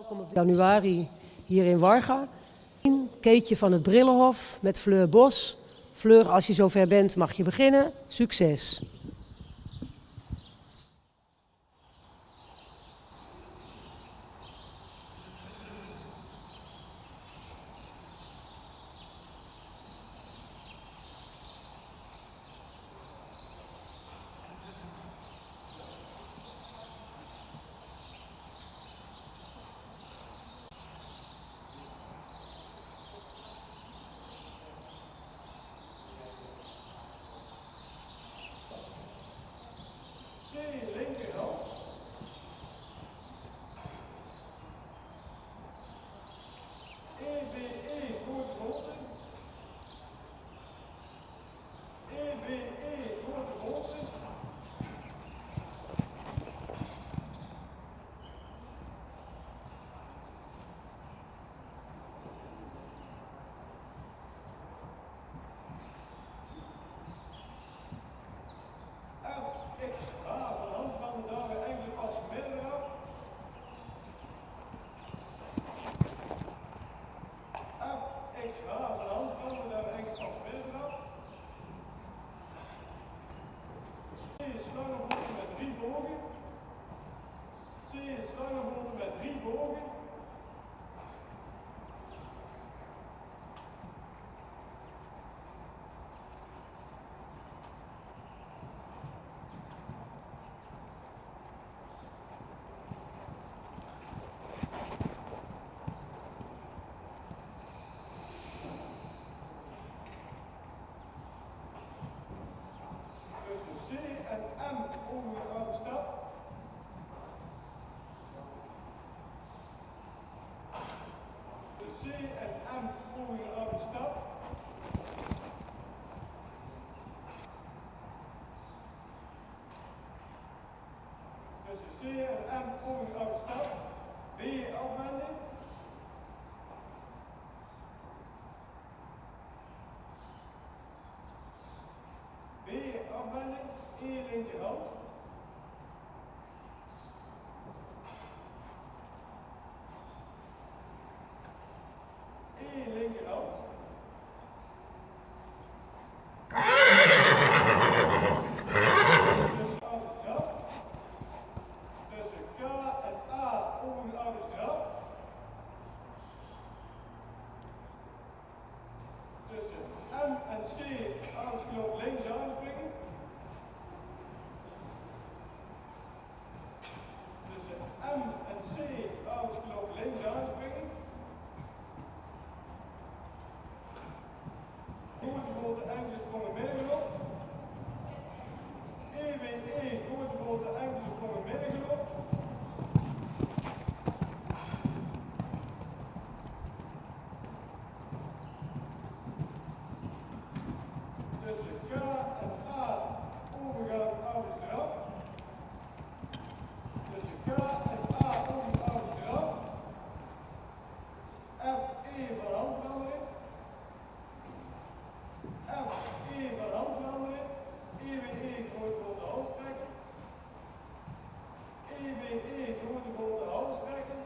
Welkom op januari hier in Warga. Keetje van het Brillenhof met Fleur Bos. Fleur, als je zover bent mag je beginnen. Succes! C, linkerhand. EBE, grote volte. EBE, grote volte. C is slangenvolte met 3 bogen. Tussen C en M over de oude stap. C en M over de oude stap. Tussen C en M over de oude stap. B afwending. B afwending. E linkerhand. E linkerhand. Tussen oude straf. Tussen K en A over een oude straf. Tussen M en C oude geloop links aanspringen. Tussen M en C oude geloop links aanspringen. Grote volte enkele sprongen middengelop. EWE, grote volte enkele sprongen middengelop. Tussen K en A overgaan oude straf. Tussen K en A over oude straf. FE van handverandering. FE van handverandering. EWE grote volte hals trekken. EWE grote volte hals trekken.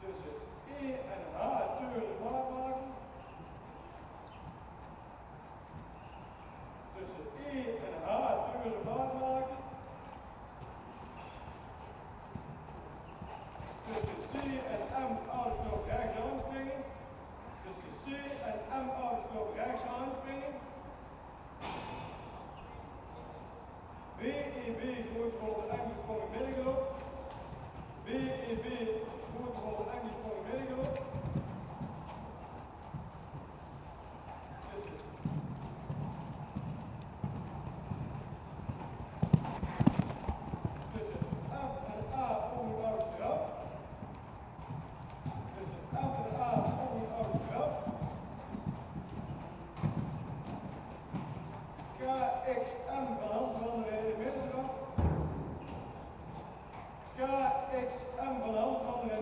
Tussen E en H teuren maat maken. Tussen E en H teuren maat maken. Tussen C en M oudersklop rechts aanspringen. Tussen C en M oudersklop rechts aanspringen. BEB grote volte enkele sprongen middengelop. BEB grote volte enkele sprongen middengelop. Tussen F en A over een oude straf. Tussen F en A over een oude straf. KXM van handverandering in de middenstraf. KXM van handverandering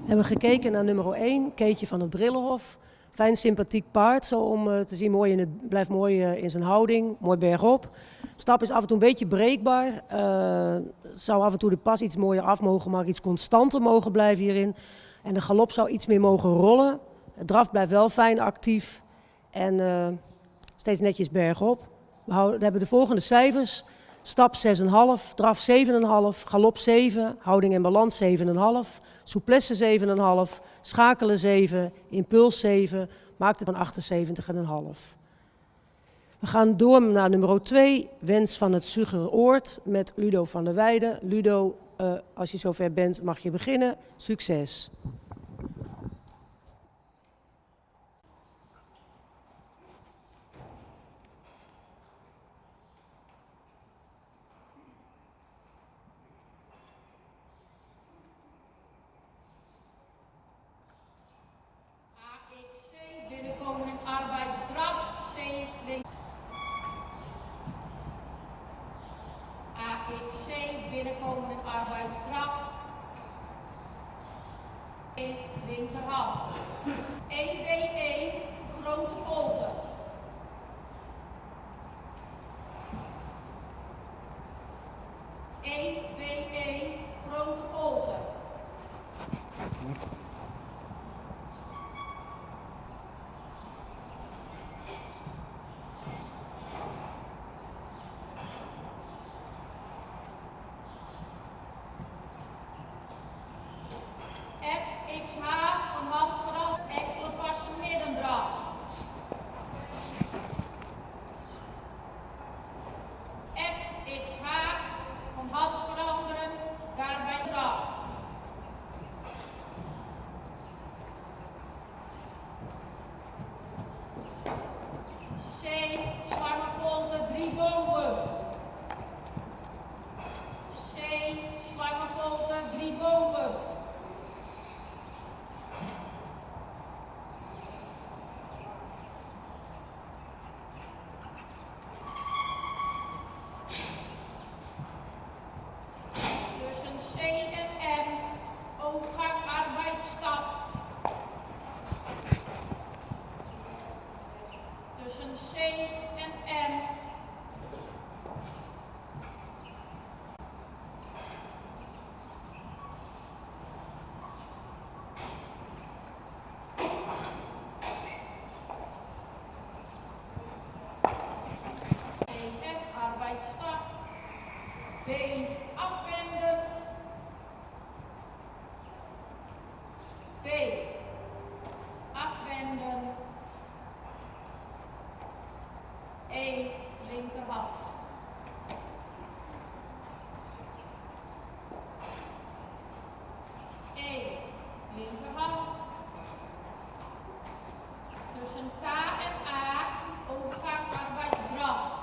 We hebben gekeken naar nummer 1, Keetje van het Brillenhof. Fijn sympathiek paard, zo om te zien, blijft mooi in zijn houding, mooi bergop. Stap is af en toe een beetje breekbaar. Zou af en toe de pas iets mooier af mogen, maar iets constanter mogen blijven hierin. En de galop zou iets meer mogen rollen. Het draf blijft wel fijn actief en steeds netjes bergop. We hebben de volgende cijfers. Stap 6,5, draf 7,5, galop 7, houding en balans 7,5, souplesse 7,5, schakelen 7, impuls 7, maakt het van 78,5. We gaan door naar nummer 2, Wens van het Zugere Oord met Ludo van der Weijden. Ludo, als je zover bent mag je beginnen. Succes! Binnenkomen in arbeidsdraf, C link. AXC, binnenkomen in arbeidsdraf. E, linkerhand. EWE, grote volte. EWE, grote volte. FXH van hand veranderd, enkele passen middendraf. FXH van hand veranderen, daarbij draf. C, slangenvolte, 3 bogen. C, slangenvolte, 3 bogen. C en M, overgang arbeidsstap. Tussen C en M. EF, arbeidsstap. B, afwenden. B, afwenden. E, linkerhand. E, linkerhand. Tussen K en A, overgang arbeidsdraf.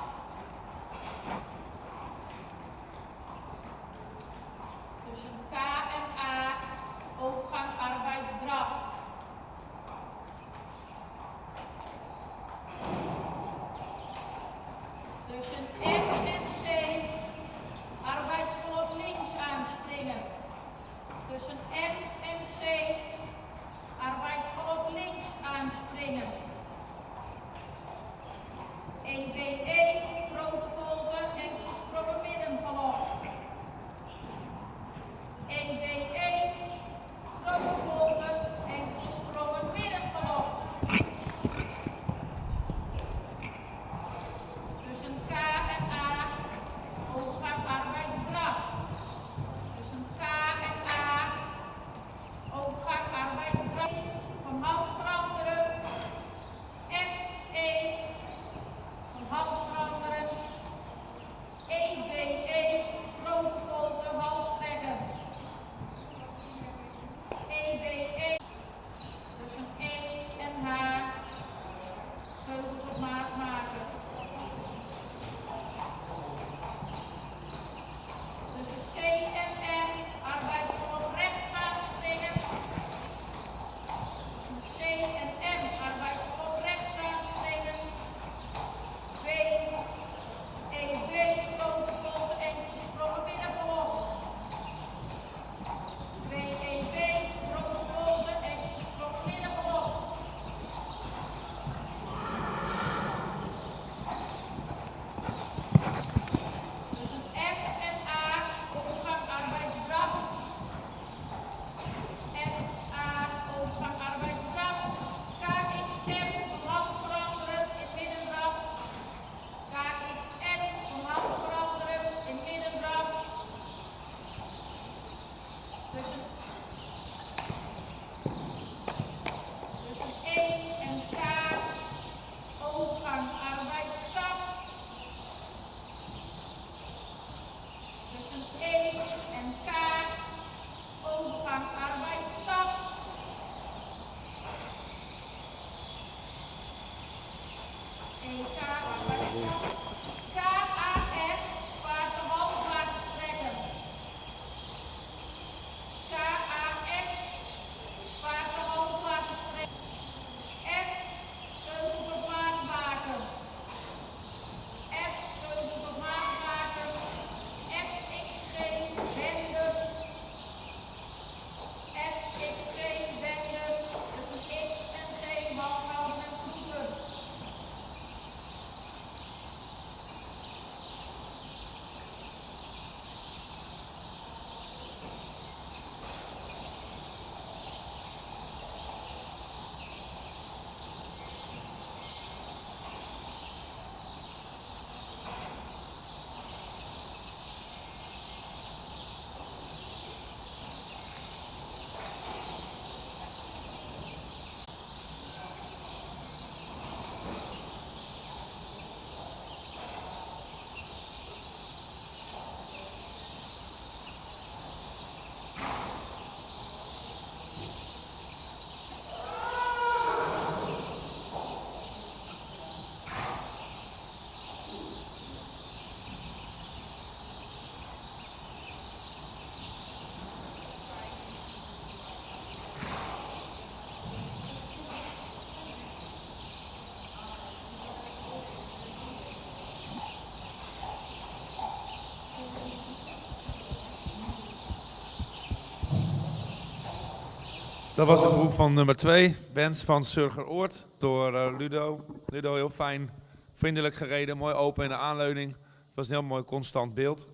Dat was de proef van nummer 2, Wens van Surgeroord, door Ludo. Ludo heel fijn, vriendelijk gereden, mooi open in de aanleuning. Het was een heel mooi constant beeld.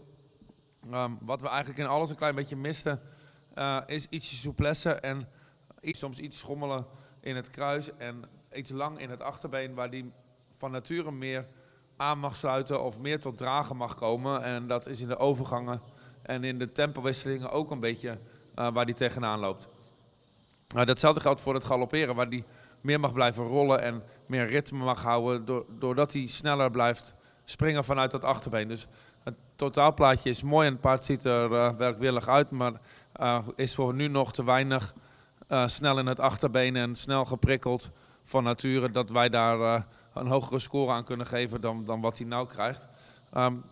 Wat we eigenlijk in alles een klein beetje misten, is ietsje souplesse en soms iets schommelen in het kruis en iets lang in het achterbeen, waar die van nature meer aan mag sluiten of meer tot dragen mag komen. En dat is in de overgangen en in de tempowisselingen ook een beetje waar die tegenaan loopt. Datzelfde geldt voor het galopperen, waar die meer mag blijven rollen en meer ritme mag houden, doordat hij sneller blijft springen vanuit dat achterbeen. Dus het totaalplaatje is mooi en het paard ziet er werkwillig uit, maar is voor nu nog te weinig snel in het achterbeen en snel geprikkeld van nature, dat wij daar een hogere score aan kunnen geven dan wat hij nou krijgt.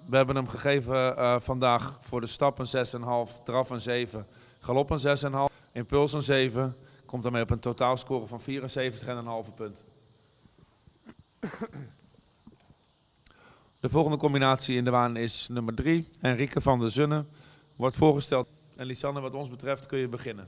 We hebben hem gegeven vandaag voor de stap een 6,5, draf een 7, galop een 6,5, impuls een 7. Komt daarmee op een totaalscore van 74,5 punt. De volgende combinatie in de waan is nummer 3, Henrike van der Zunne. Wordt voorgesteld. En Lisanne, wat ons betreft kun je beginnen.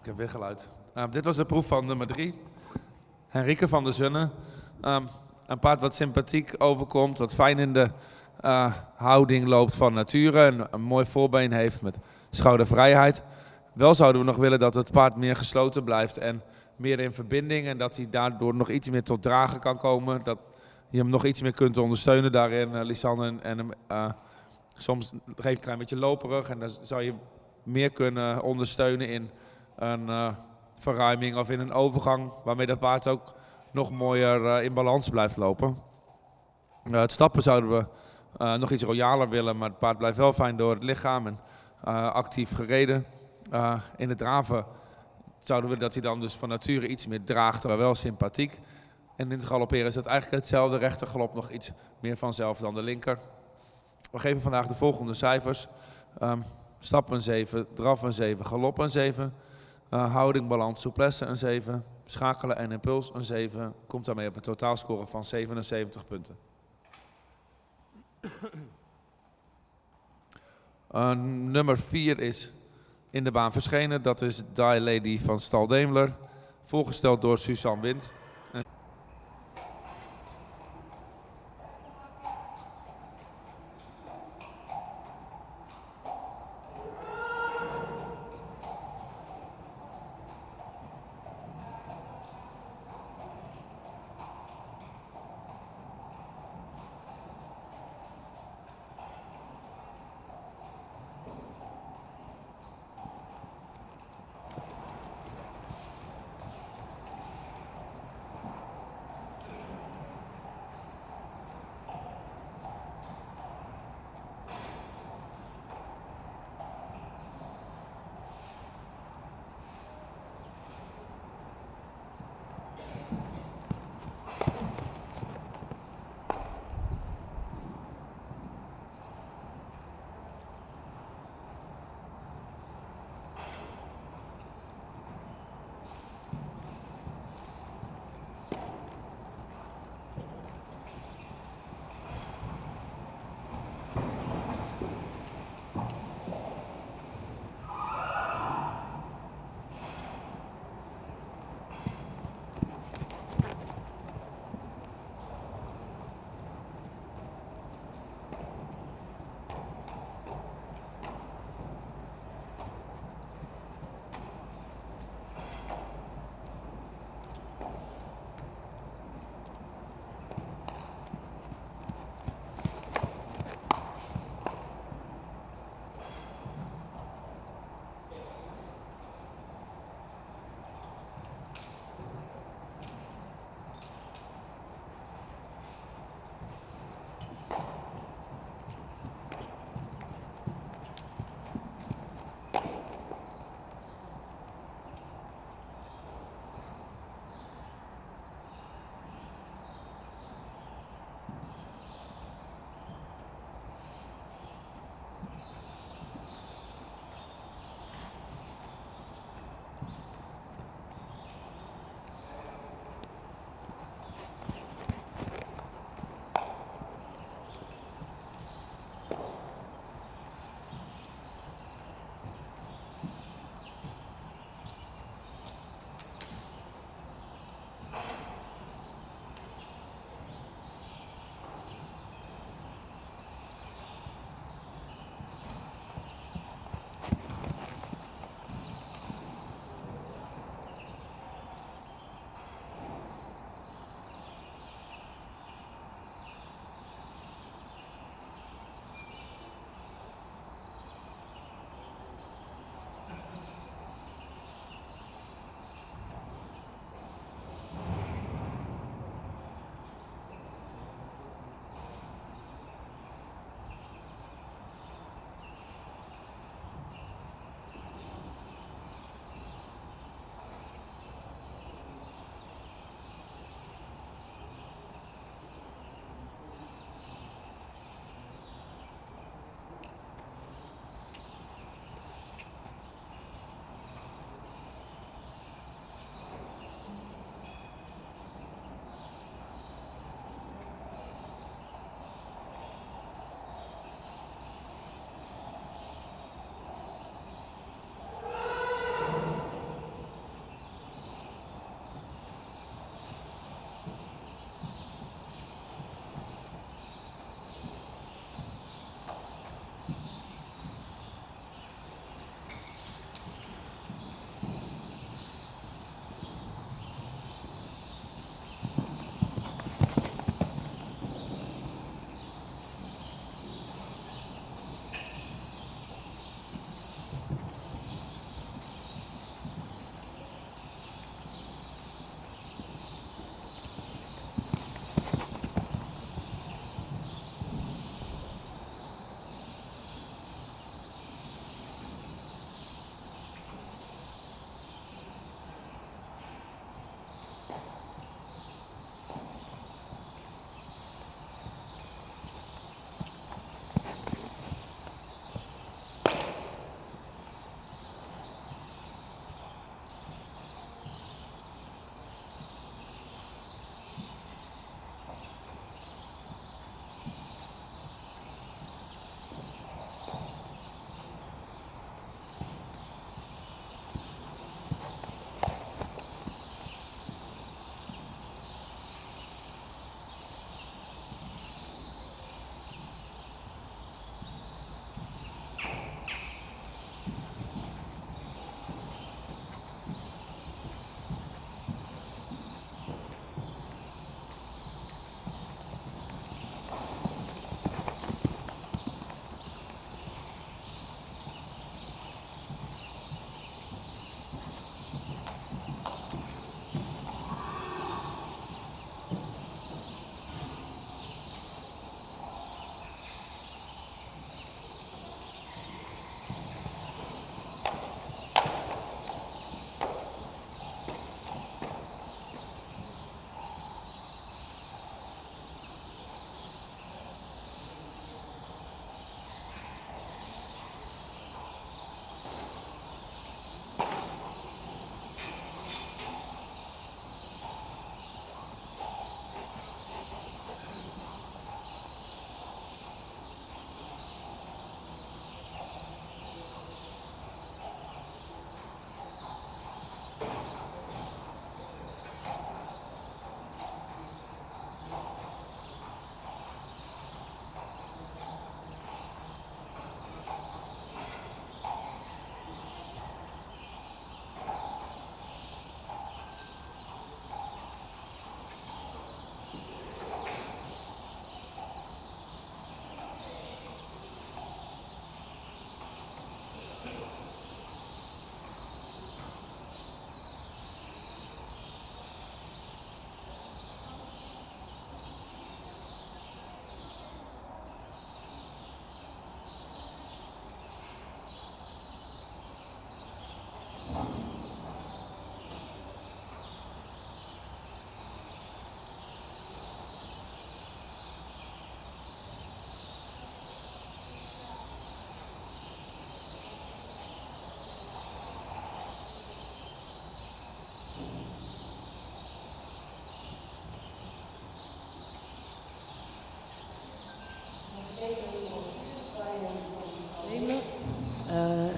Ik heb weer geluid. Dit was de proef van nummer 3. Henrike van der Zunne. Een paard wat sympathiek overkomt, wat fijn in de houding loopt van nature. En een mooi voorbeen heeft met schoudervrijheid. Wel zouden we nog willen dat het paard meer gesloten blijft en meer in verbinding. En dat hij daardoor nog iets meer tot dragen kan komen. Dat je hem nog iets meer kunt ondersteunen daarin, Lisanne. En hem soms geeft een klein beetje loperig. En dan zou je meer kunnen ondersteunen in een verruiming of in een overgang. Waarmee dat paard ook nog mooier in balans blijft lopen. Het stappen zouden we nog iets royaler willen. Maar het paard blijft wel fijn door het lichaam en actief gereden. In het draven zouden we dat hij dan dus van nature iets meer draagt, maar wel sympathiek. En in het galopperen is het eigenlijk hetzelfde. Rechtergalop nog iets meer vanzelf dan de linker. We geven vandaag de volgende cijfers. Stap een 7, draf een 7, galop een 7. Houding, balans, souplesse een 7. Schakelen en impuls een 7. Komt daarmee op een totaalscore van 77 punten. Nummer 4 is in de baan verschenen. Dat is Die Lady van Stal Daimler. Voorgesteld door Suzanne Wind.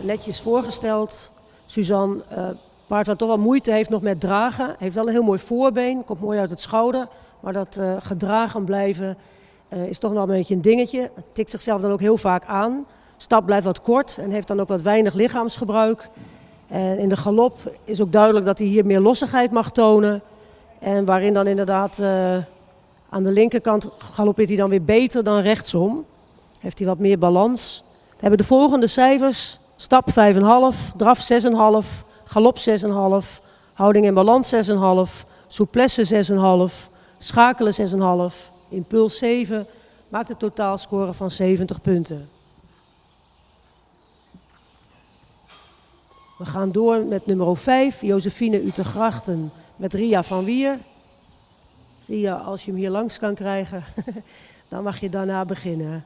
netjes voorgesteld. Suzanne, paard wat toch wel moeite heeft nog met dragen. Heeft wel een heel mooi voorbeen, komt mooi uit het schouder. Maar dat gedragen blijven is toch wel een beetje een dingetje. Het tikt zichzelf dan ook heel vaak aan. Stap blijft wat kort en heeft dan ook wat weinig lichaamsgebruik. En in de galop is ook duidelijk dat hij hier meer lossigheid mag tonen. En waarin dan inderdaad aan de linkerkant galoppeert hij dan weer beter dan rechtsom. Heeft hij wat meer balans. We hebben de volgende cijfers. Stap 5,5, draf 6,5, galop 6,5, houding en balans 6,5, souplesse 6,5, schakelen 6,5, impuls 7. Maakt een totaalscore van 70 punten. We gaan door met nummer 5, Josephine Utergrachten met Ria van Wier. Ria, als je hem hier langs kan krijgen, dan mag je daarna beginnen.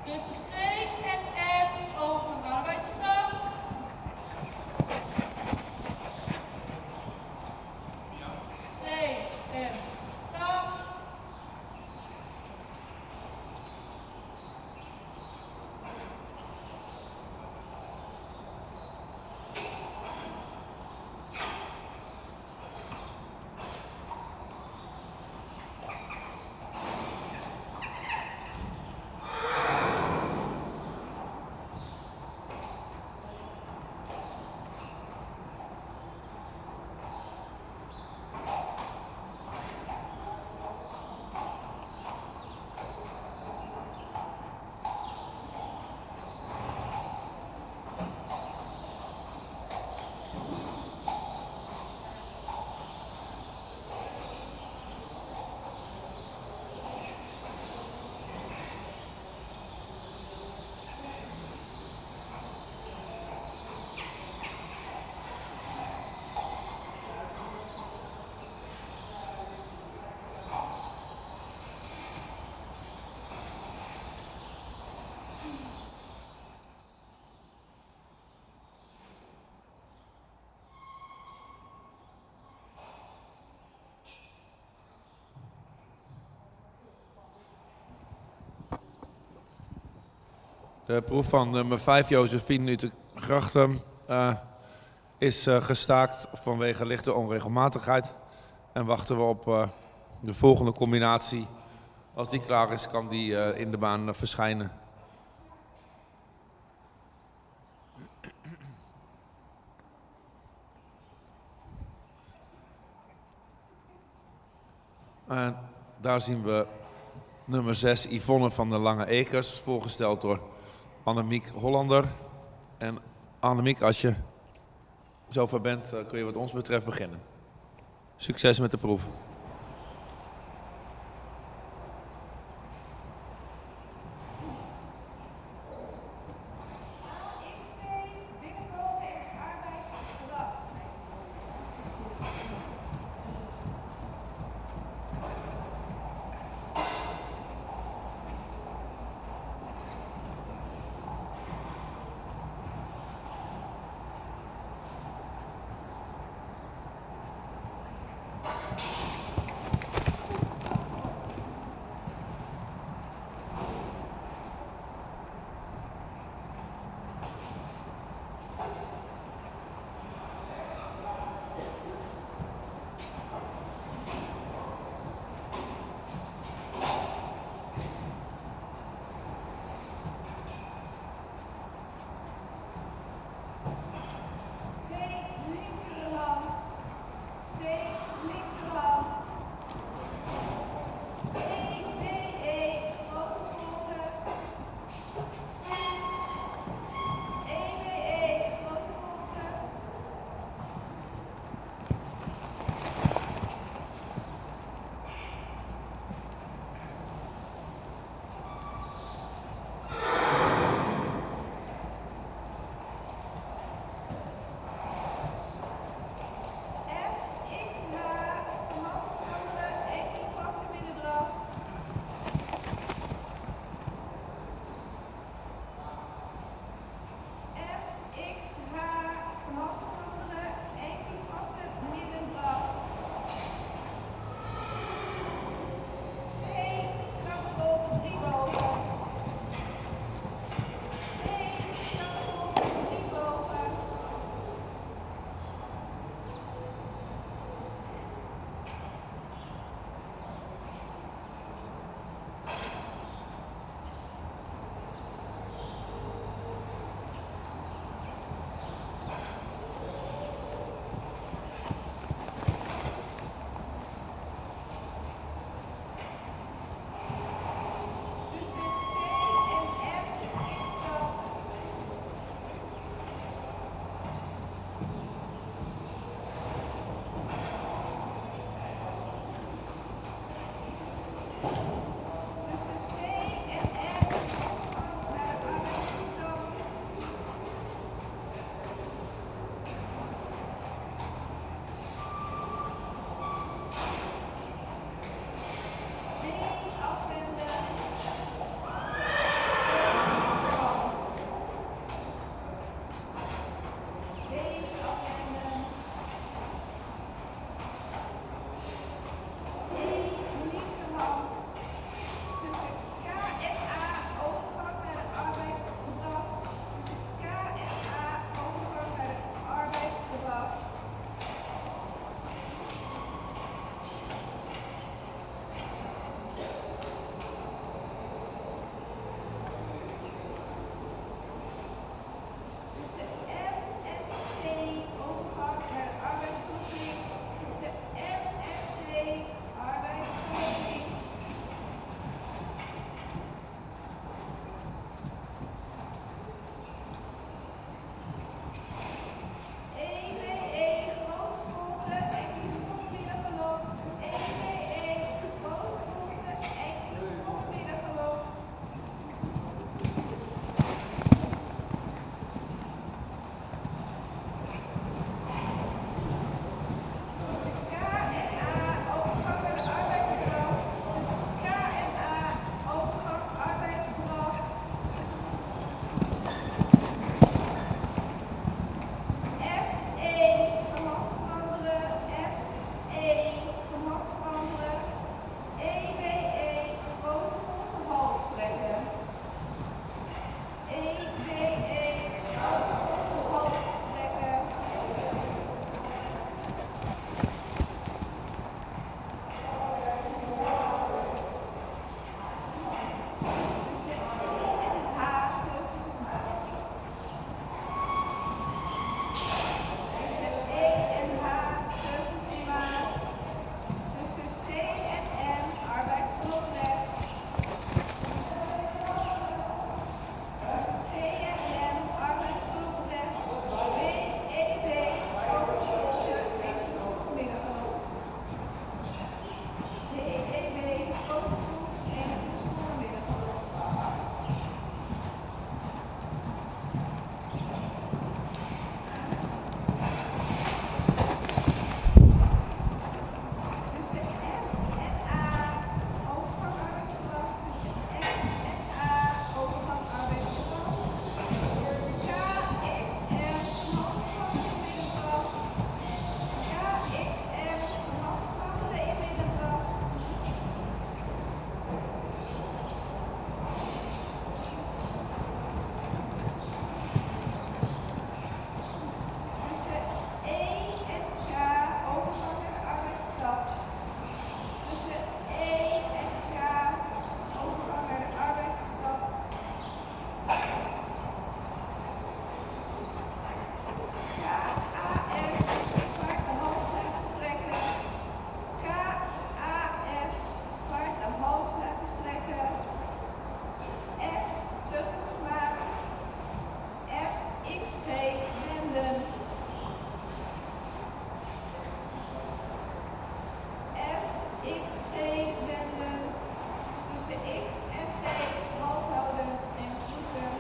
Tussen C en M over een arbeidsstap. C, M, stap. De proef van nummer 5, Josephine Utergrachten, is gestaakt vanwege lichte onregelmatigheid. En wachten we op de volgende combinatie. Als die klaar is, kan die in de baan verschijnen. En daar zien we nummer 6, Yvonne van der Lange Ekers, voorgesteld door Annemiek Hollander. En Annemiek, als je zover bent, kun je wat ons betreft beginnen. Succes met de proef. Tussen E en H teugels op maat. Tussen E en H teugels op maat. Tussen C en M arbeidsblok rechts. Tussen C en M arbeidsblok rechts. B, E, B, fotovolte, eventjes op de middengrond. D, E, B, fotovolte, eventjes op de middengrond. Tussen F en A, overgang arbeidskracht. Tussen F en A, overgang arbeidskracht. K, X, M, handvatten in middengracht. K, X, M, handvatten in middengracht. Tussen E en K, overgang naar de arbeidsstap. Tussen E en K, overgang naar de arbeidsstap. K, A, F, vaart de hals laten strekken. K, A, F, vaart de hals laten strekken. F, teugels op maat. F, X, G, wenden. F, X, G, wenden. Tussen X en G, halt houden en voeten.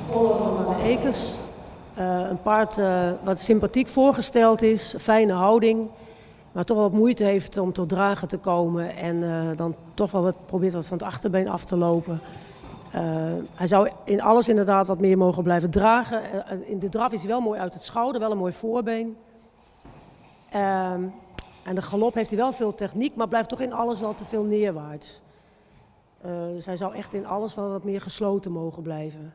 Volle van de Ekers. Een paard wat sympathiek voorgesteld is, fijne houding, maar toch wat moeite heeft om tot dragen te komen en dan toch wel probeert wat van het achterbeen af te lopen. Hij zou in alles inderdaad wat meer mogen blijven dragen. In de draf is hij wel mooi uit het schouder, wel een mooi voorbeen. En de galop heeft hij wel veel techniek, maar blijft toch in alles wel te veel neerwaarts. Dus hij zou echt in alles wel wat meer gesloten mogen blijven.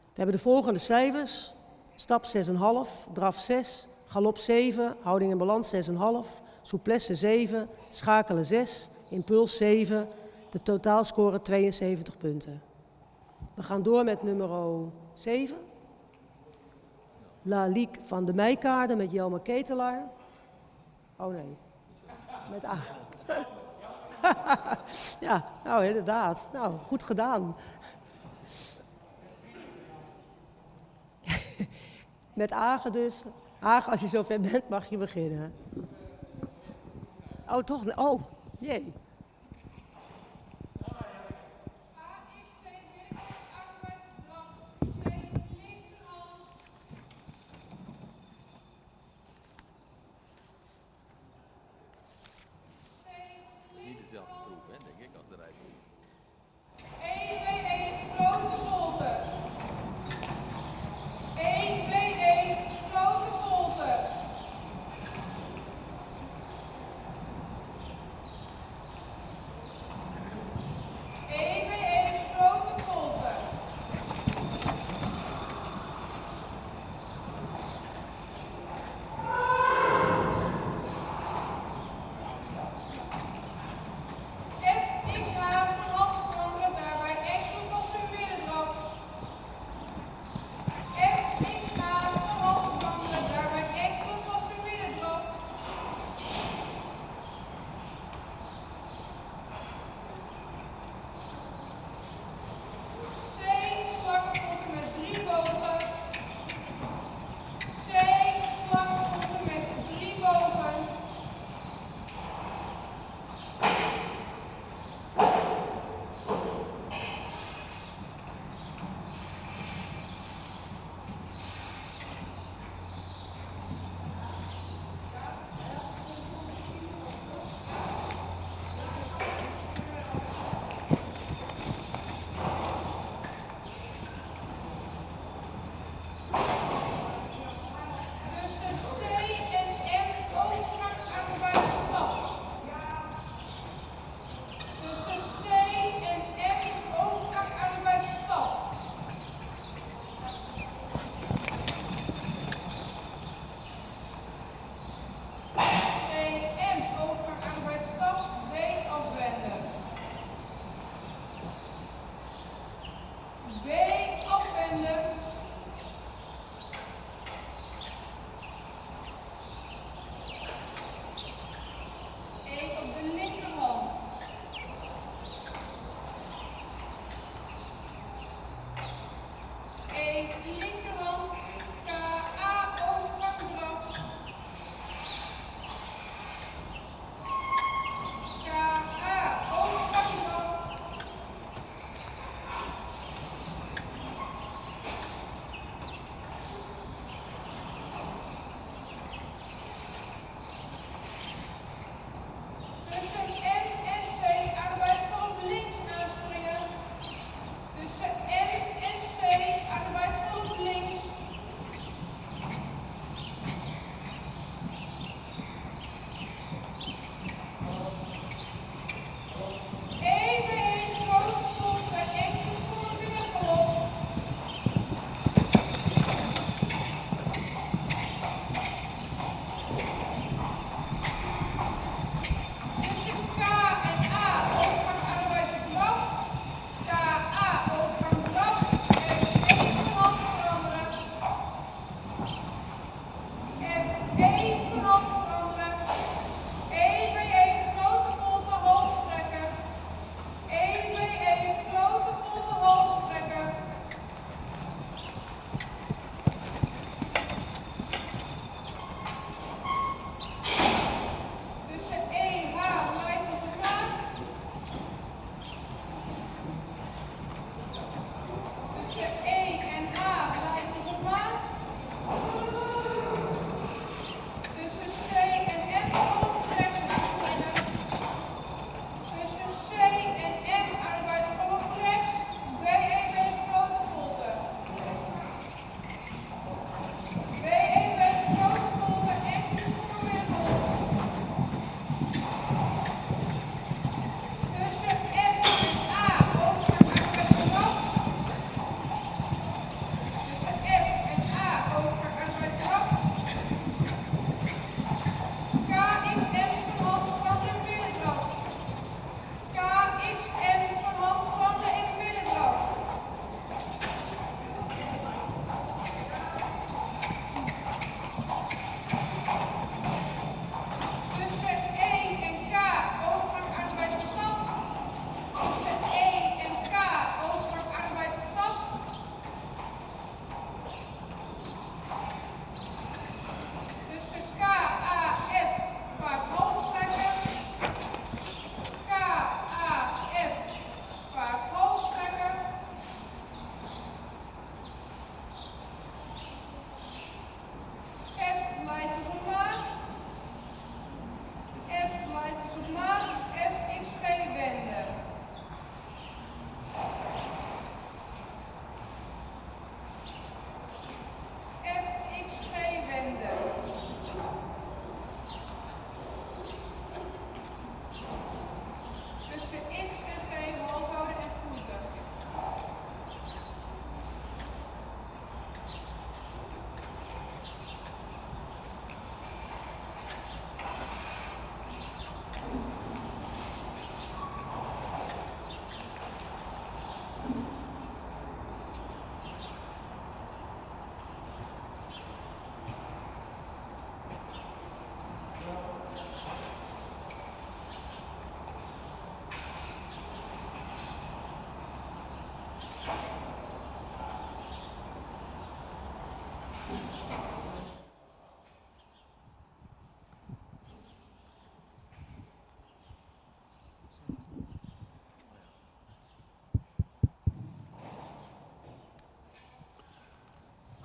We hebben de volgende cijfers. Stap 6,5, draf 6, galop 7, houding en balans 6,5, souplesse 7, schakelen 6, impuls 7, de totaalscore 72 punten. We gaan door met nummer 7. La Ligue van de Meijkaarden met Jelmer Ketelaar. Oh nee, met A. Ja, nou inderdaad. Nou, goed gedaan. Met Agen dus. Agen, als je zover bent, mag je beginnen. Oh, toch? Oh, jee. Niet dezelfde proef, hè, denk ik, als de rijproef. 1-2-1, grote volte. 1-2-1, grote volte. 1-2-1, grote volte. FXH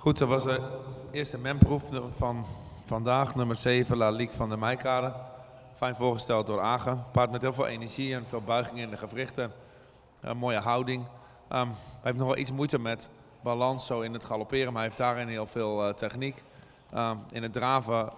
Goed, dat was de eerste memproef van vandaag, nummer 7, La Ligue van de Meikade. Fijn voorgesteld door Agen. Paard met heel veel energie en veel buiging in de gewrichten. Een mooie houding. Hij heeft nog wel iets moeite met balans zo in het galopperen, maar hij heeft daarin heel veel techniek. In het draven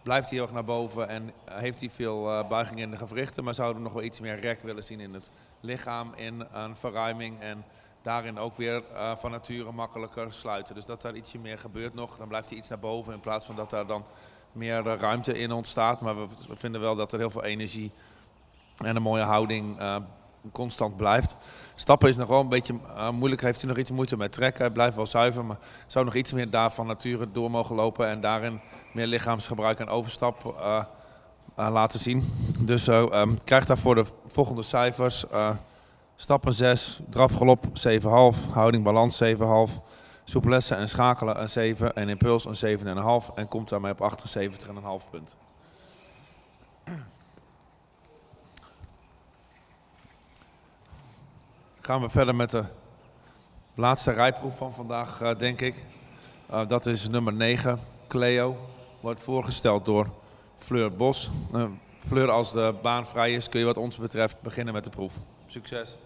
blijft hij heel erg naar boven en heeft hij veel buiging in de gewrichten. Maar zouden we nog wel iets meer rek willen zien in het lichaam, in een verruiming en daarin ook weer van nature makkelijker sluiten. Dus dat daar ietsje meer gebeurt nog. Dan blijft hij iets naar boven in plaats van dat daar dan meer ruimte in ontstaat. Maar we vinden wel dat er heel veel energie en een mooie houding constant blijft. Stappen is nog wel een beetje moeilijk. Heeft hij nog iets moeite met trekken. Hij blijft wel zuiver, maar zou nog iets meer daar van nature door mogen lopen. En daarin meer lichaamsgebruik en overstap laten zien. Dus krijgt daarvoor de volgende cijfers. Stappen 6, drafgalop 7,5, houding balans 7,5, souplesse en schakelen een 7 en impuls een 7,5 en komt daarmee op 78,5 punt. Gaan we verder met de laatste rijproef van vandaag, denk ik. Dat is nummer 9, Cleo. Wordt voorgesteld door Fleur Bos. Fleur, als de baan vrij is, kun je wat ons betreft beginnen met de proef. Succes!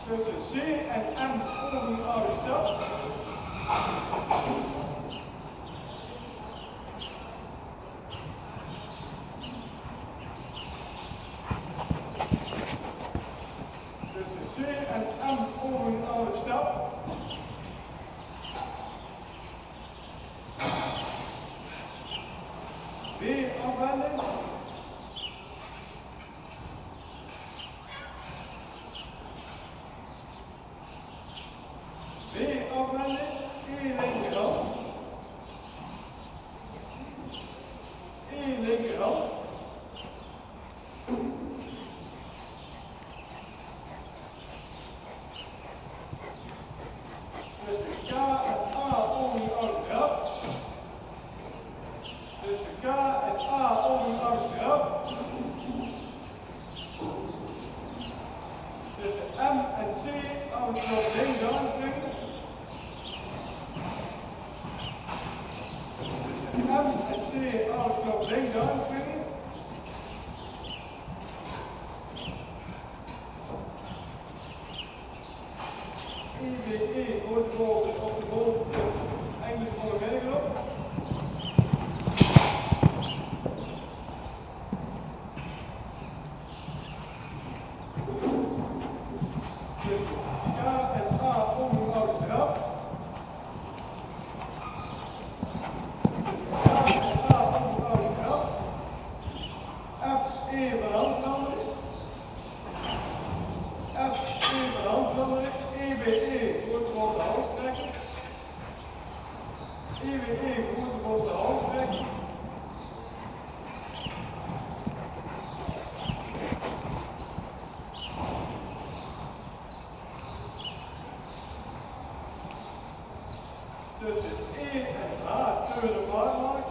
Tussen C en M ogen oude stap. B afwenden. B afwenden. E linkerhand. E linkerhand. Tussen K en A over die oude trap. Tussen K en A over die oude trap. Tussen M en C oude trap links aanspringen. Tussen M en C oude trap links aanspringen. EBE wordt bijvoorbeeld op de bovenste eindelijk van de middengroep. Dus K en A over de oude trap. K en A over de oude trap. F, E van hand veranderen. F, E van hand veranderen. EBE wordt boven de hals trekken. EBE wordt boven de hals trekken. Tussen E en H tweede maat maken.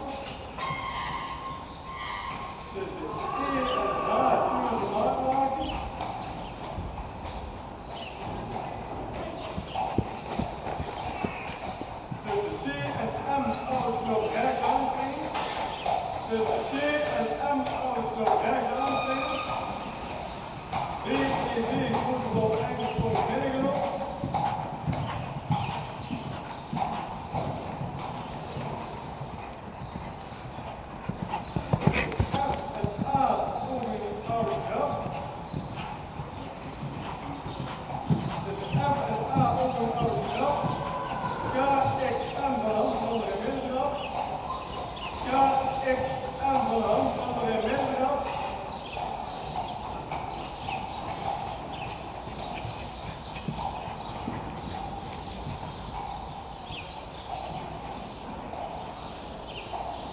Tussen E en H tweede maat maken. Tussen C en M alles rechts aanspringen. Tussen C en M alles rechts aanspringen. B, E, B moet boven eigenlijk voor de middengroep.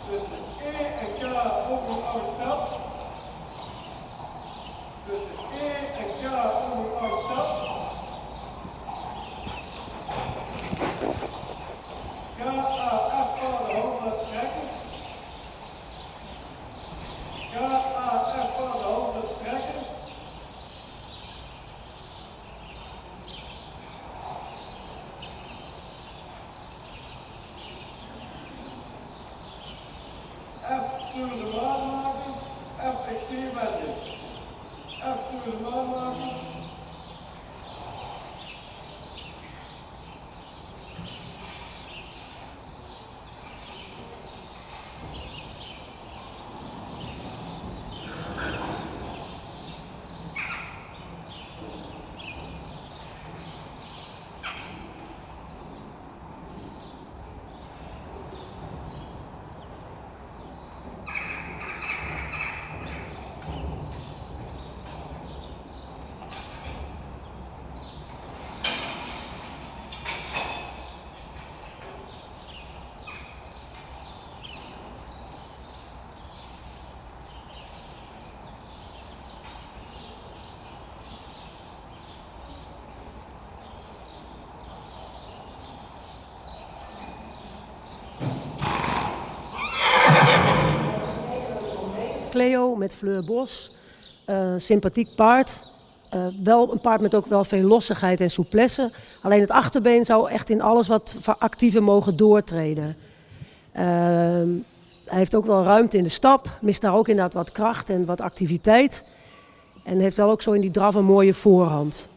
Tussen E en K over een oude stap. Tussen E en K over een oude stap. K, A, F van de hoofd laten strekken. K, A, F van de hoofd laten strekken. F door de maan maken, F experimenten. F door de maan maken. Cleo met Fleur Bos. Sympathiek paard. Wel een paard met ook wel veel lossigheid en souplesse. Alleen het achterbeen zou echt in alles wat actiever mogen doortreden. Hij heeft ook wel ruimte in de stap. Mist daar ook inderdaad wat kracht en wat activiteit. En heeft wel ook zo in die draf een mooie voorhand.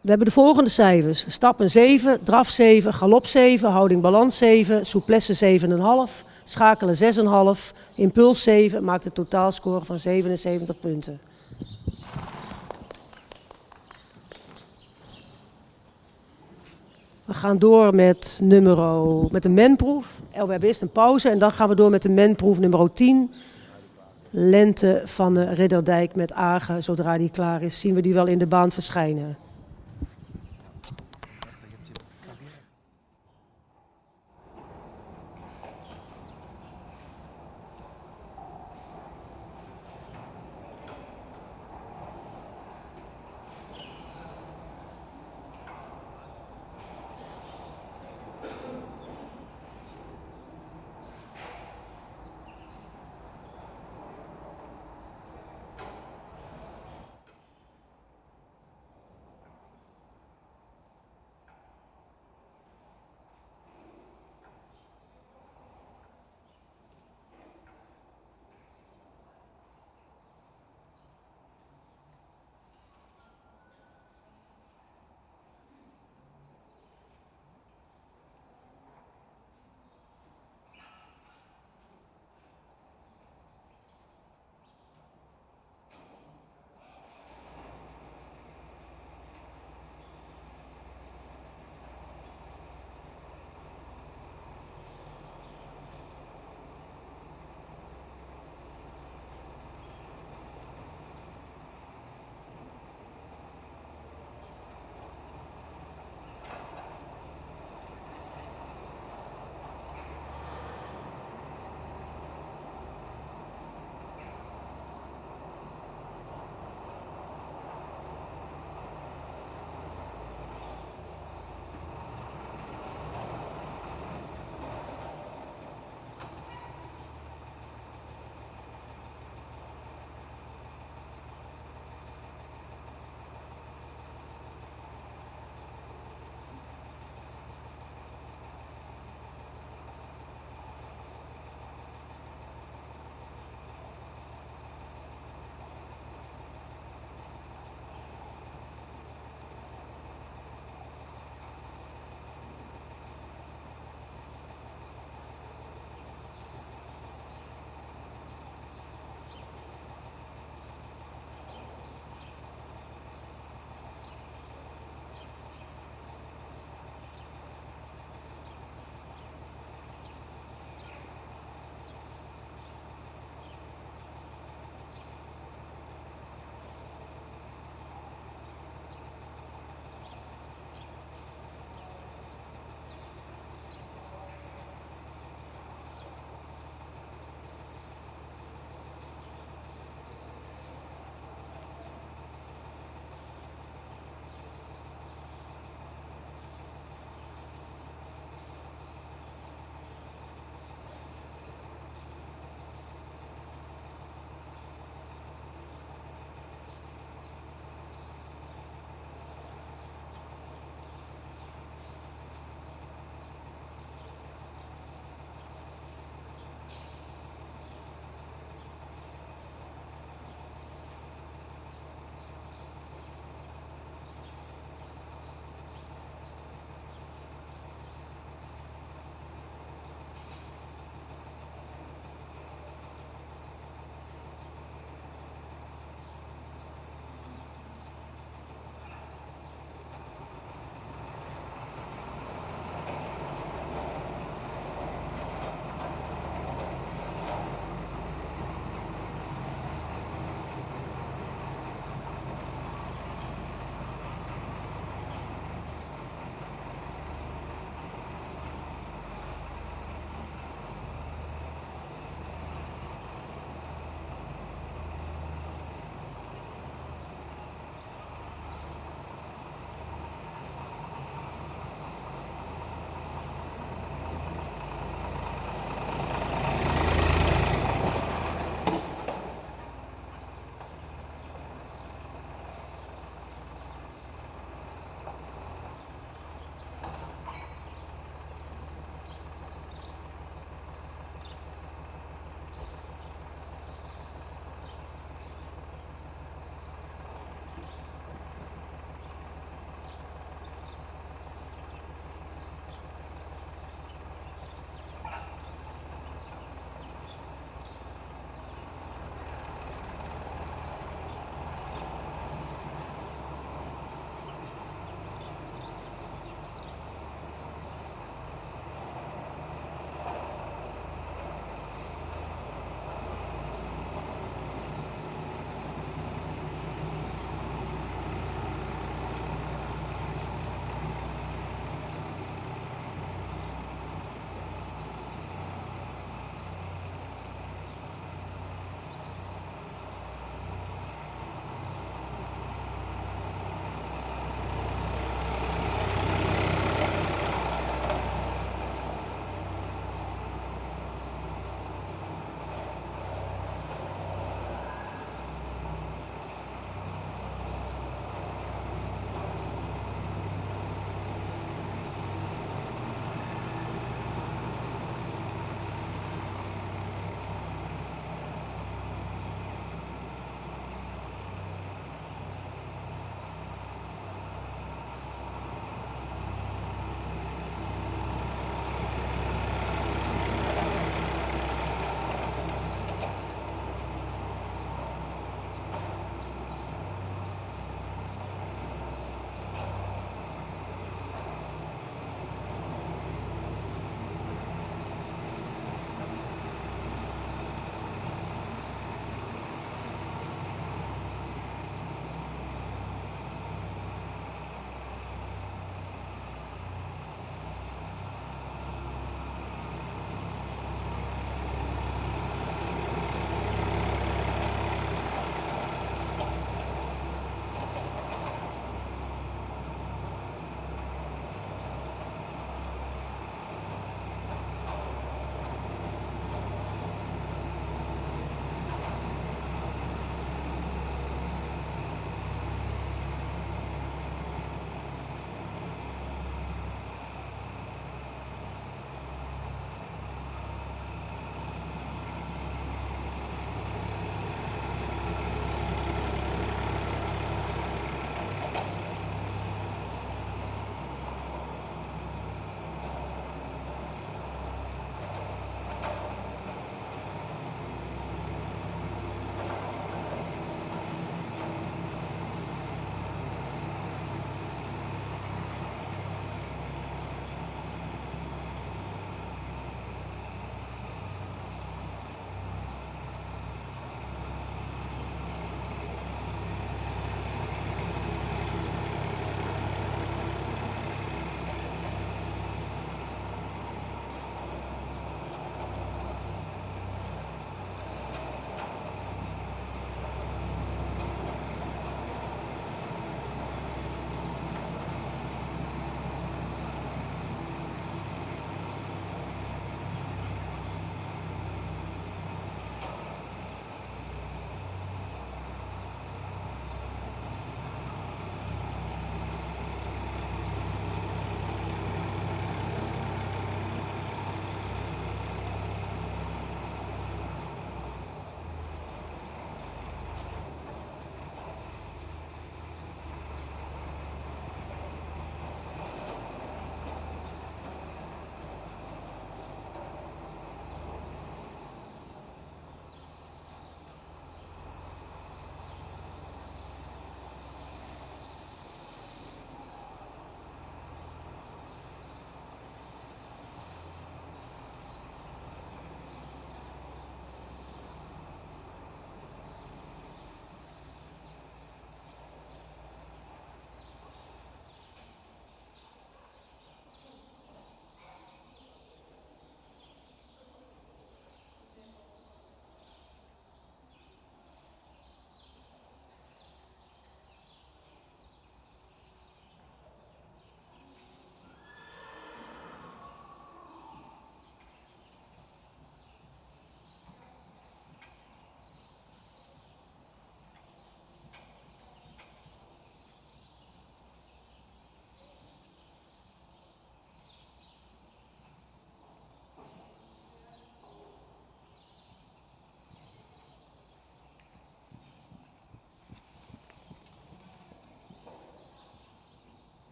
We hebben de volgende cijfers. De stap een 7, draf 7, galop 7, houding balans 7, souplesse 7,5, schakelen 6,5, impuls 7, maakt een totaalscore van 77 punten. We gaan door met de menproef. We hebben eerst een pauze en dan gaan we door met de menproef nummer 10. Lente van de Ridderdijk met Agen. Zodra die klaar is, zien we die wel in de baan verschijnen.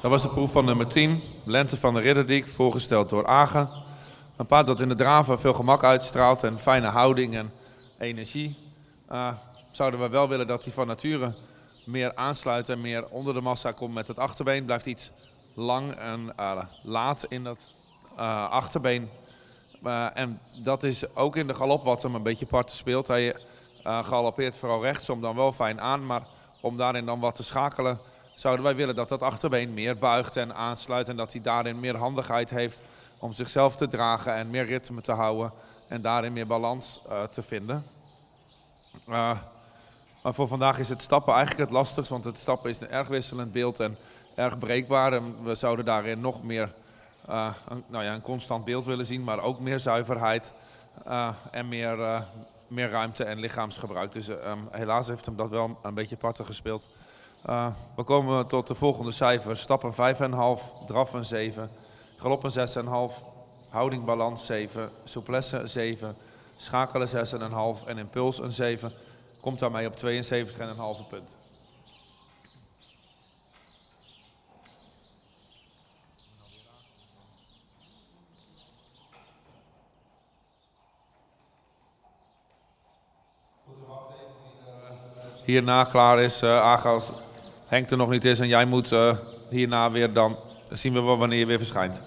Dat was de proef van nummer 10, Lente van de Ridderdiek, voorgesteld door Agen. Een paard dat in de draven veel gemak uitstraalt en fijne houding en energie. Zouden we wel willen dat hij van nature meer aansluit en meer onder de massa komt met het achterbeen. Blijft iets lang en laat in dat achterbeen. En dat is ook in de galop wat hem een beetje parten speelt. Hij galoppeert vooral rechtsom dan wel fijn aan, maar om daarin dan wat te schakelen zouden wij willen dat dat achterbeen meer buigt en aansluit en dat hij daarin meer handigheid heeft om zichzelf te dragen en meer ritme te houden en daarin meer balans te vinden. Maar voor vandaag is het stappen eigenlijk het lastigst, want het stappen is een erg wisselend beeld en erg breekbaar. En we zouden daarin nog meer een constant beeld willen zien, maar ook meer zuiverheid en meer ruimte en lichaamsgebruik. Dus helaas heeft hem dat wel een beetje parten gespeeld. We komen tot de volgende cijfers. Stappen 5,5, draf een 7, galop een 6,5, houding balans 7, souplesse 7, schakelen 6,5 en impuls een 7. Komt daarmee op 72,5 punt. Hierna klaar is, als Henk er nog niet is en jij moet hierna weer, dan zien we wel wanneer je weer verschijnt.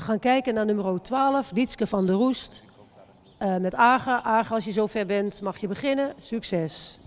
gaan kijken naar nummer 12, Dietske van der Roest. Met Aga. Aga, als je zover bent, mag je beginnen. Succes.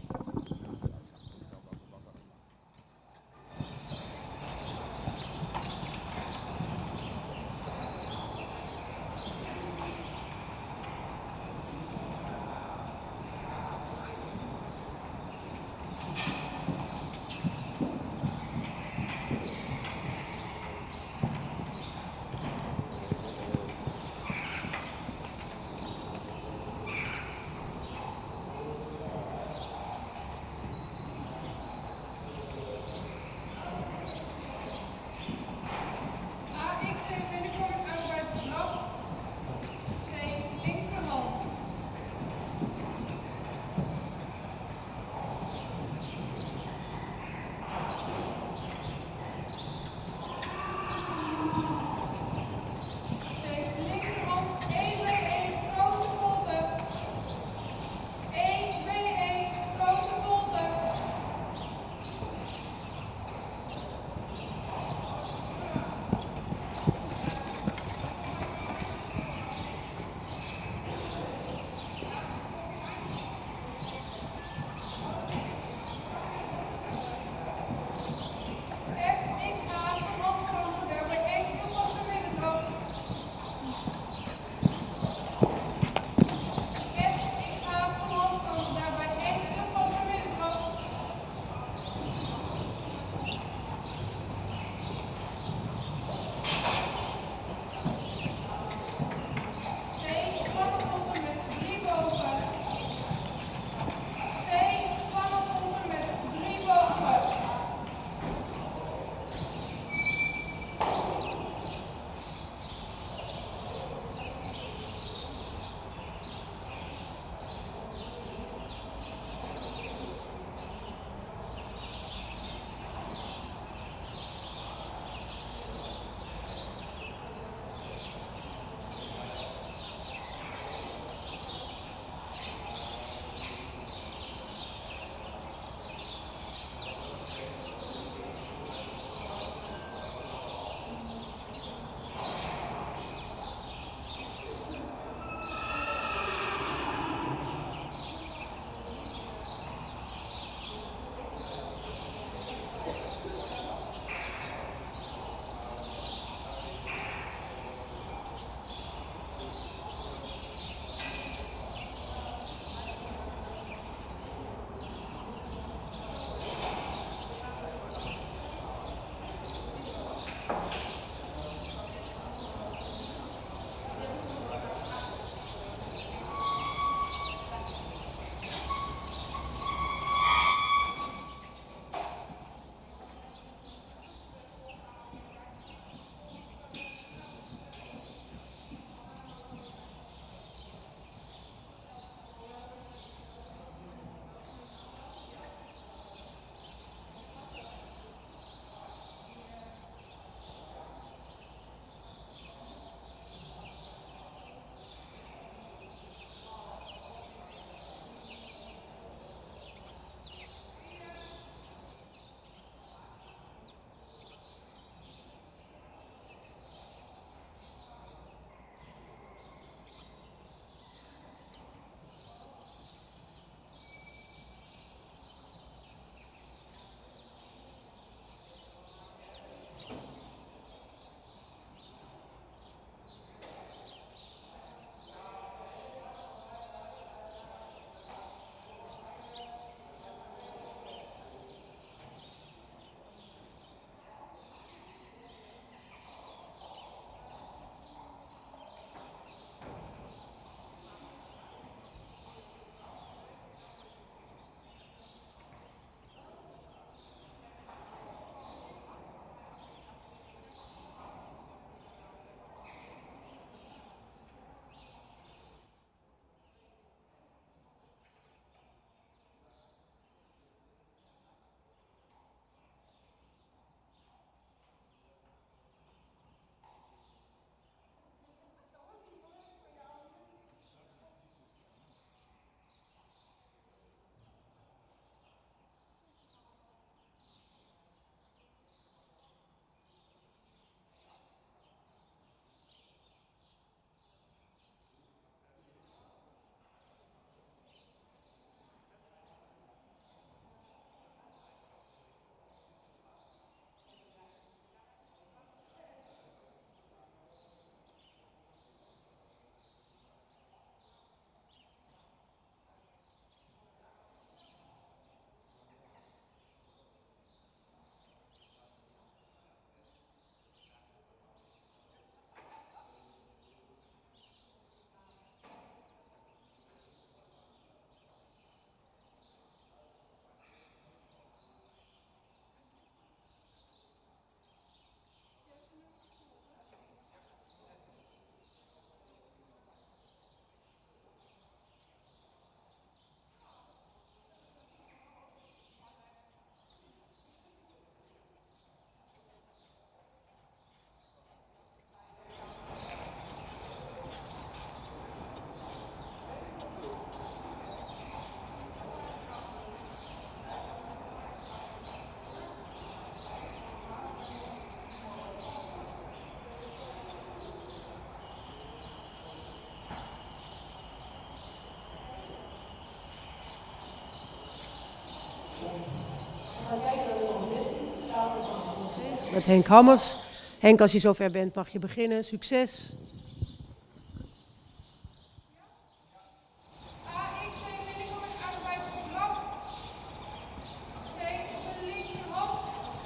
met Henk Hammers. Henk, als je zover bent, mag je beginnen. Succes.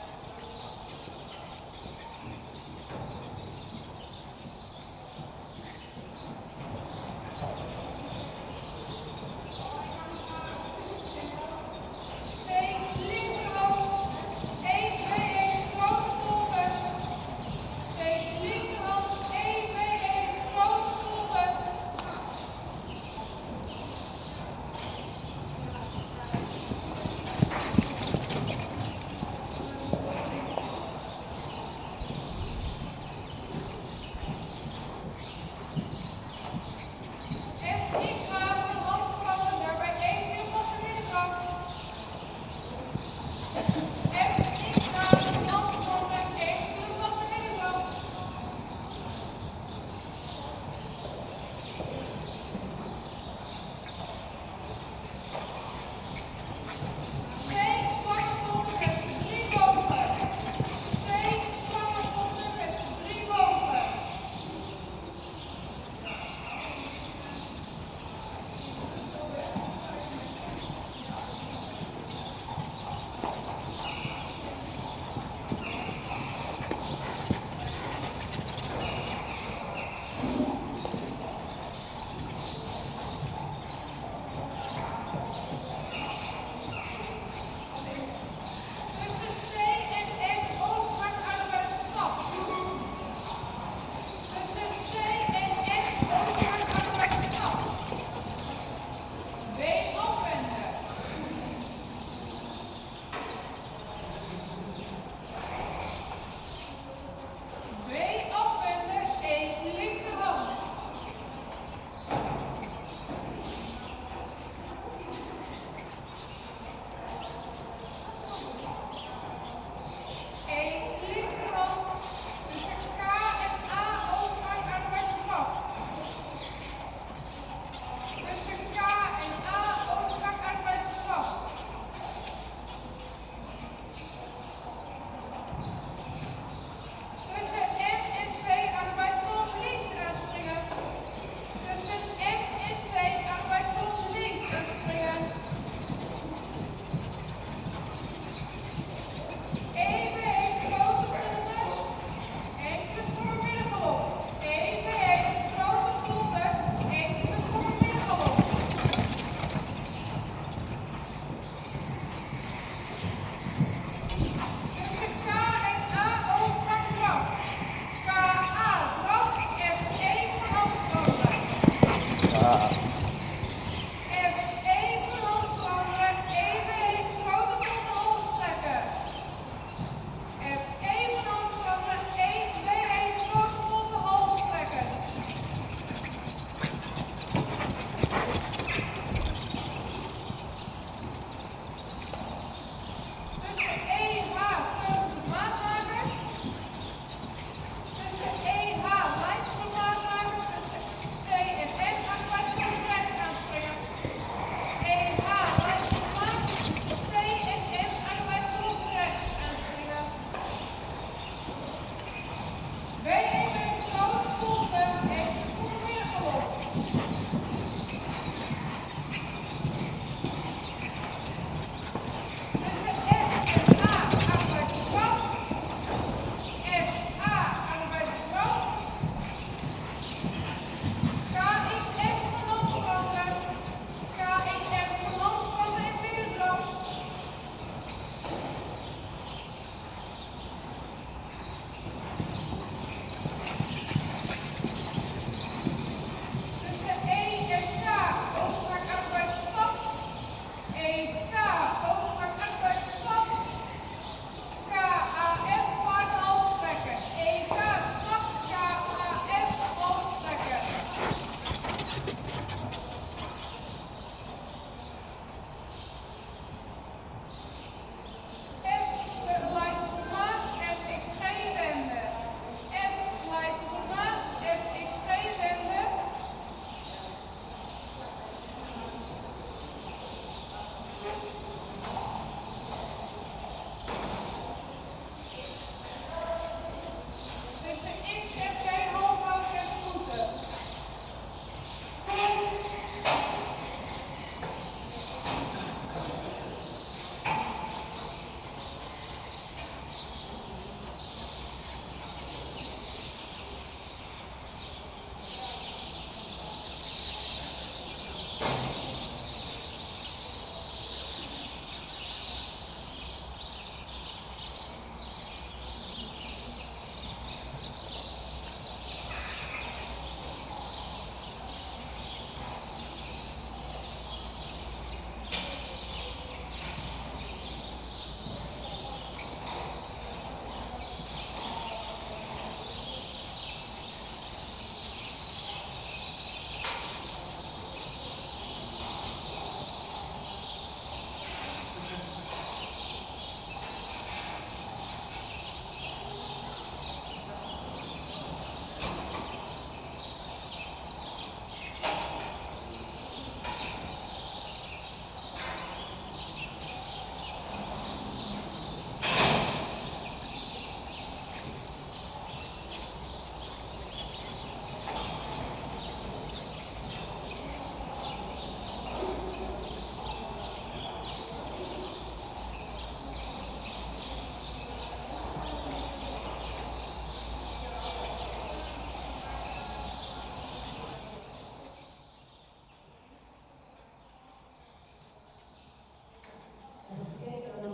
AX binnenkant arbeidsblok. C op de linkerhand. C linkerhand. 1, 2, 1, grote volgen. C linkerhand. 1, 2,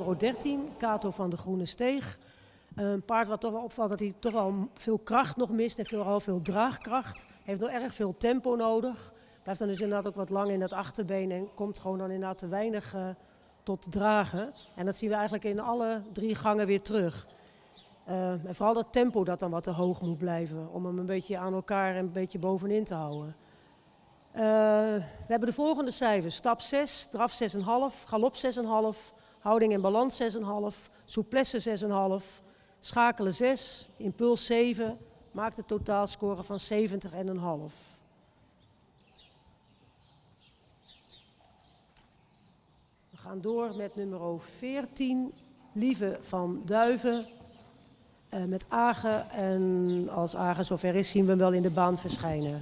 nummer 13, Kato van de Groene Steeg. Een paard wat toch wel opvalt dat hij toch wel veel kracht nog mist en vooral veel draagkracht. Heeft nog erg veel tempo nodig. Blijft dan dus inderdaad ook wat lang in het achterbeen en komt gewoon dan inderdaad te weinig tot dragen. En dat zien we eigenlijk in alle 3 gangen weer terug. En vooral dat tempo dat dan wat te hoog moet blijven. Om hem een beetje aan elkaar en een beetje bovenin te houden. We hebben de volgende cijfers. Stap 6, draf 6,5, galop 6,5, houding en balans 6,5, souplesse 6,5, schakelen 6, impuls 7, maakt een totaalscore van 70,5. We gaan door met nummer 14, Lieve van Duiven. Met Agen en als Agen zover is zien we hem wel in de baan verschijnen.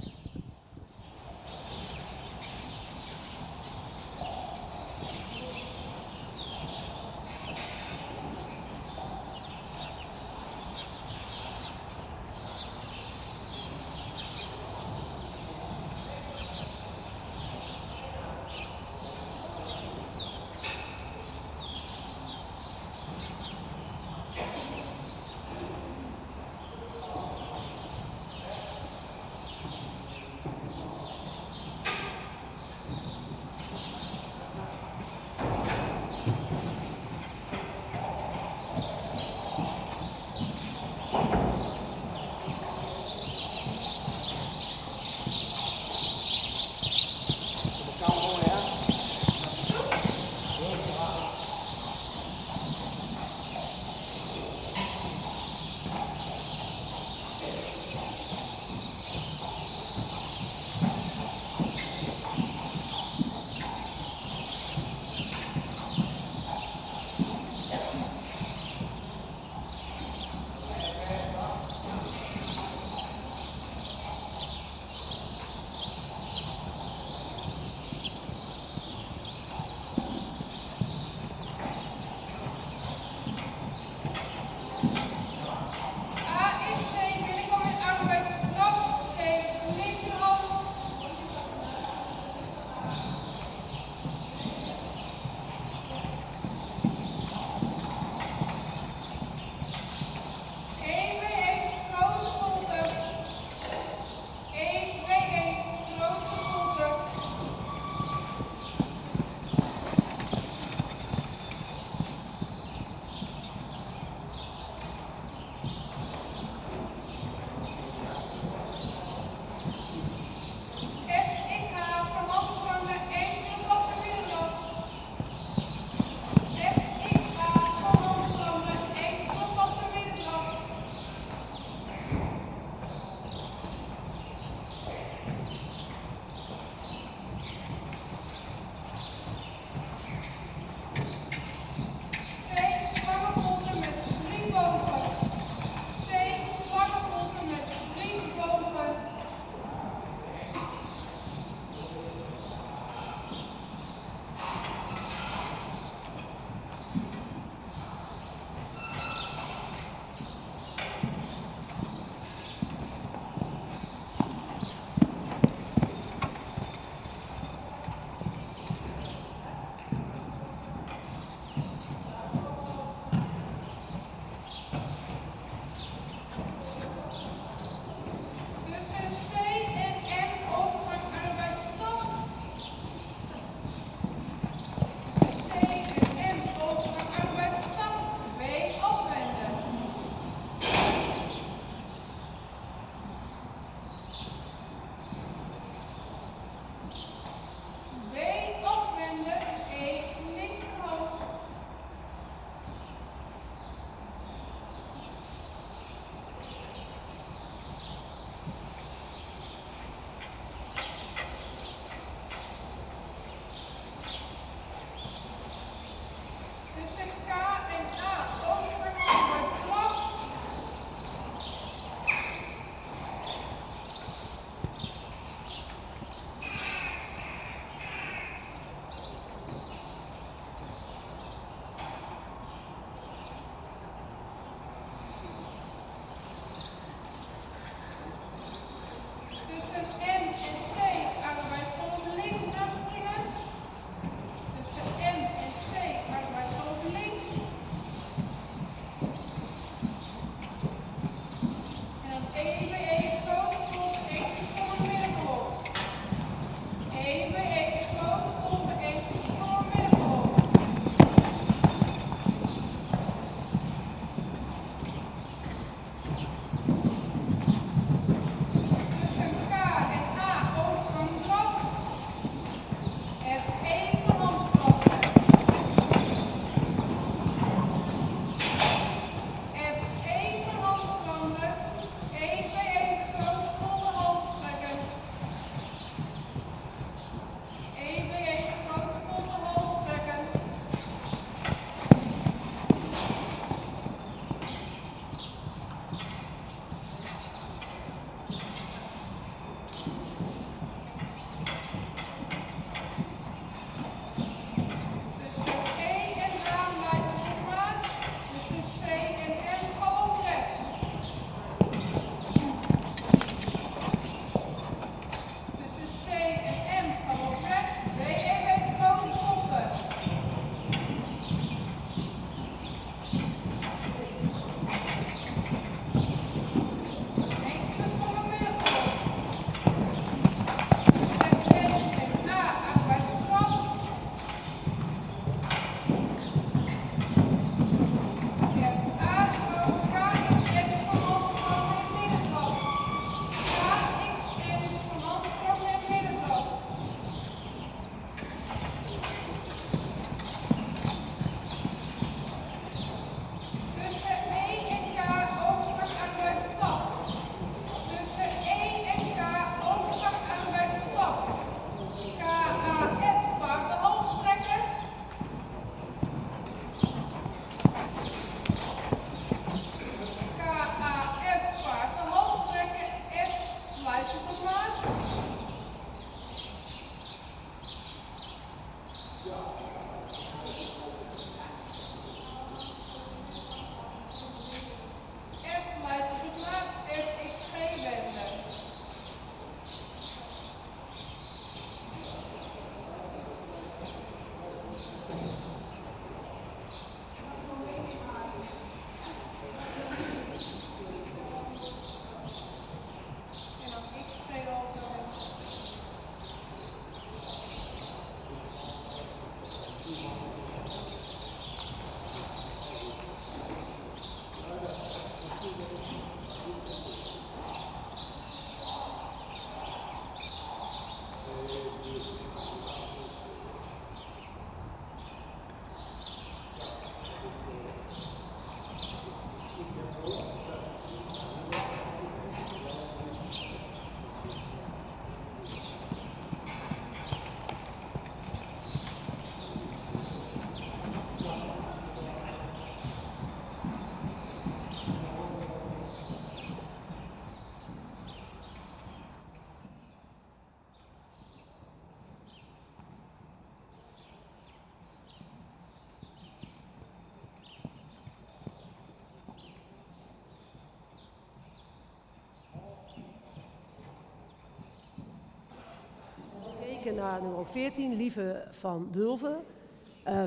kijken naar nummer 14, Lieve van Dulven.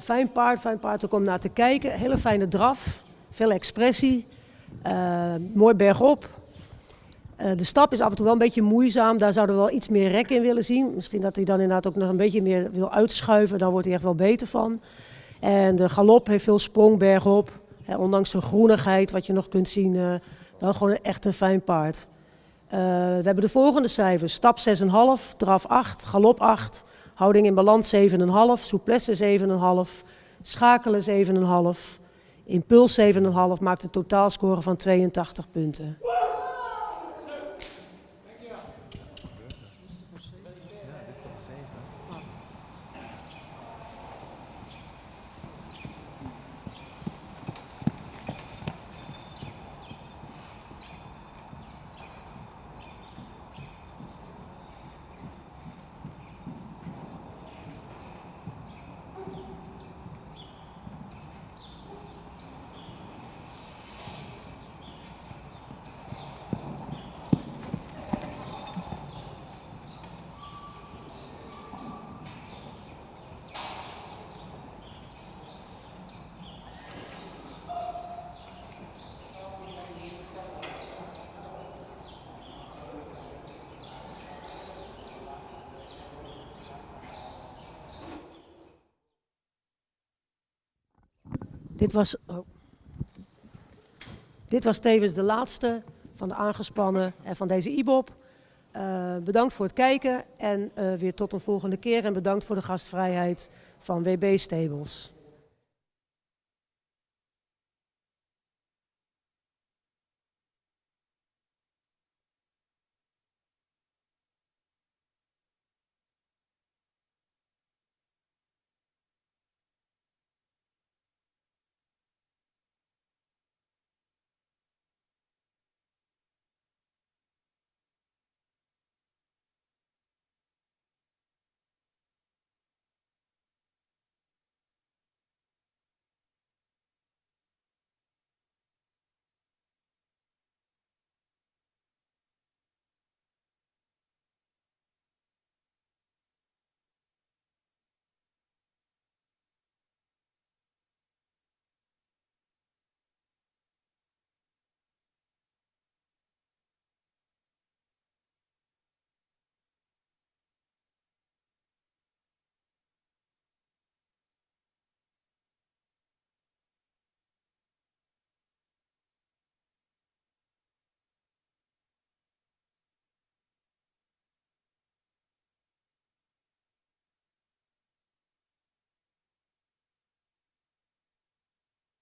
Fijn paard ook om naar te kijken. Hele fijne draf, veel expressie, mooi bergop. De stap is af en toe wel een beetje moeizaam. Daar zouden we wel iets meer rek in willen zien. Misschien dat hij dan inderdaad ook nog een beetje meer wil uitschuiven. Daar wordt hij echt wel beter van. En de galop heeft veel sprong bergop. Ondanks de groenigheid wat je nog kunt zien. Wel gewoon echt een fijn paard. We hebben de volgende cijfers. Stap 6,5, draf 8, galop 8. Houding in balans 7,5, souplesse 7,5. Schakelen 7,5. Impuls 7,5 maakt een totaalscore van 82 punten. Dit was tevens de laatste van de aangespannen en van deze IBOP. Bedankt voor het kijken en weer tot een volgende keer. En bedankt voor de gastvrijheid van WB Stables.